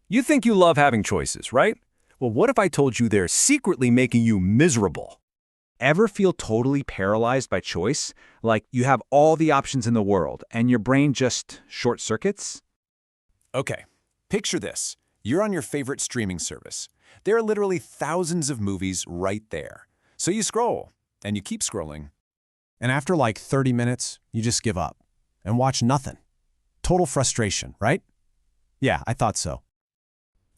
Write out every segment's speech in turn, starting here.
You think you love having choices, right? Well, what if I told you they're secretly making you miserable? Ever feel totally paralyzed by choice? Like you have all the options in the world and your brain just short circuits? Okay, picture this. You're on your favorite streaming service. There are literally thousands of movies right there. So you scroll, and you keep scrolling. And after like 30 minutes, you just give up and watch nothing. Total frustration, right? Yeah, I thought so.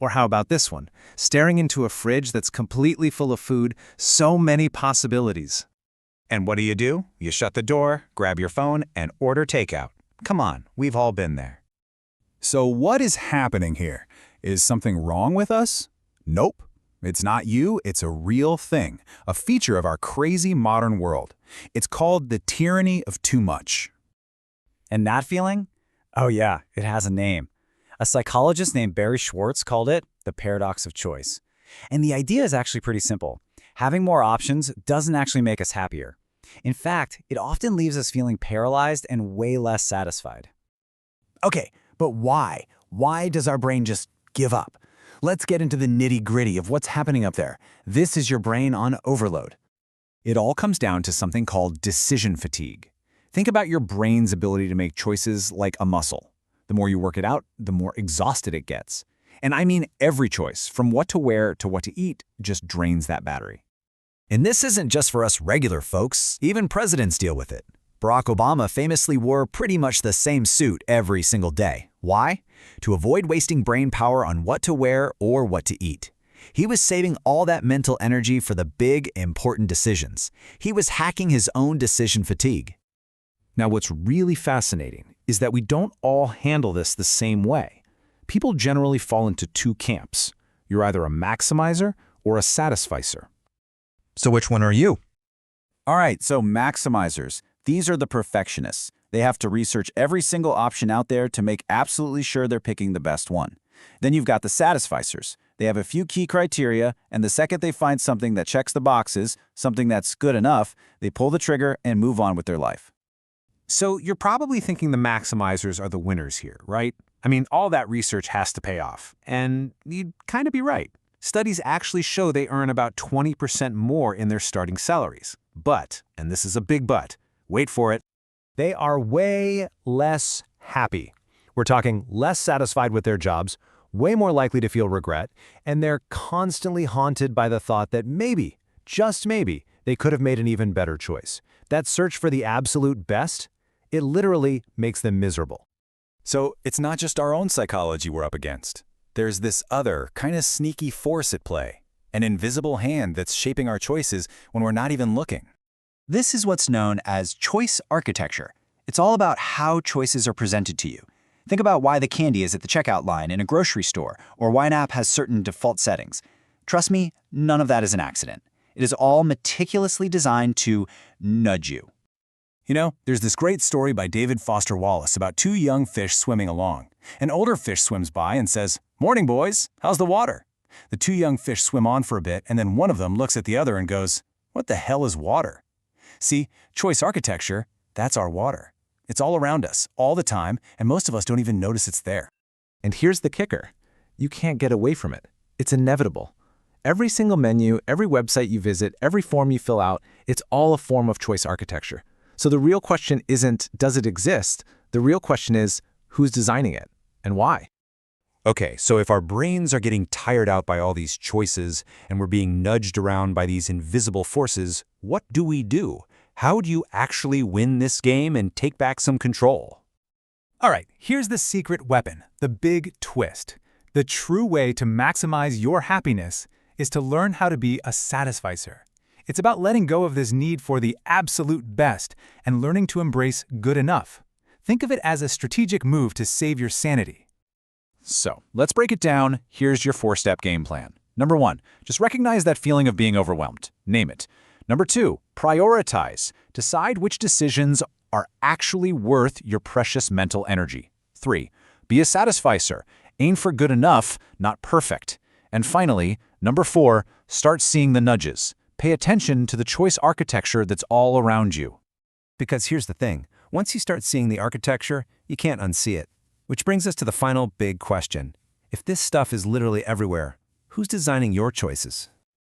Or how about this one? Staring into a fridge that's completely full of food, so many possibilities. And what do? You shut the door, grab your phone, and order takeout. Come on, we've all been there. So what is happening here? Is something wrong with us? Nope. It's not you, it's a real thing, a feature of our crazy modern world. It's called the tyranny of too much. And that feeling? Oh yeah, it has a name. A psychologist named Barry Schwartz called it the paradox of choice. And the idea is actually pretty simple. Having more options doesn't actually make us happier. In fact, it often leaves us feeling paralyzed and way less satisfied. Okay, but why? Why does our brain just give up? Let's get into the nitty-gritty of what's happening up there. This is your brain on overload. It all comes down to something called decision fatigue. Think about your brain's ability to make choices like a muscle. The more you work it out, the more exhausted it gets. And I mean every choice, from what to wear to what to eat, just drains that battery. And this isn't just for us regular folks. Even presidents deal with it. Barack Obama famously wore pretty much the same suit every single day. Why? To avoid wasting brain power on what to wear or what to eat. He was saving all that mental energy for the big, important decisions. He was hacking his own decision fatigue. Now, what's really fascinating is that we don't all handle this the same way. People generally fall into two camps. You're either a maximizer or a satisficer. So which one are you? All right, so maximizers. These are the perfectionists. They have to research every single option out there to make absolutely sure they're picking the best one. Then you've got the satisficers. They have a few key criteria, and the second they find something that checks the boxes, something that's good enough, they pull the trigger and move on with their life. So you're probably thinking the maximizers are the winners here, right? I mean, all that research has to pay off. And you'd kind of be right. Studies actually show they earn about 20% more in their starting salaries. But, and this is a big but, wait for it, they are way less happy. We're talking less satisfied with their jobs, way more likely to feel regret, and they're constantly haunted by the thought that maybe, just maybe, they could have made an even better choice. That search for the absolute best, it literally makes them miserable. So it's not just our own psychology we're up against. There's this other, kind of sneaky force at play, an invisible hand that's shaping our choices when we're not even looking. This is what's known as choice architecture. It's all about how choices are presented to you. Think about why the candy is at the checkout line in a grocery store, or why an app has certain default settings. Trust me, none of that is an accident. It is all meticulously designed to nudge you. You know, there's this great story by David Foster Wallace about two young fish swimming along. An older fish swims by and says, "Morning, boys. How's the water?" The two young fish swim on for a bit, and then one of them looks at the other and goes, "What the hell is water?" See, choice architecture, that's our water. It's all around us, all the time, and most of us don't even notice it's there. And here's the kicker. You can't get away from it. It's inevitable. Every single menu, every website you visit, every form you fill out, it's all a form of choice architecture. So the real question isn't, does it exist? The real question is, who's designing it and why? Okay, so if our brains are getting tired out by all these choices and we're being nudged around by these invisible forces, what do we do? How do you actually win this game and take back some control? All right, here's the secret weapon, the big twist. The true way to maximize your happiness is to learn how to be a satisficer. It's about letting go of this need for the absolute best and learning to embrace good enough. Think of it as a strategic move to save your sanity. So, let's break it down. Here's your 4-step game plan. Number 1, just recognize that feeling of being overwhelmed. Name it. Number 2, prioritize. Decide which decisions are actually worth your precious mental energy. 3, be a satisficer. Aim for good enough, not perfect. And finally, number 4, start seeing the nudges. Pay attention to the choice architecture that's all around you. Because here's the thing, once you start seeing the architecture, you can't unsee it. Which brings us to the final big question. If this stuff is literally everywhere, who's designing your choices?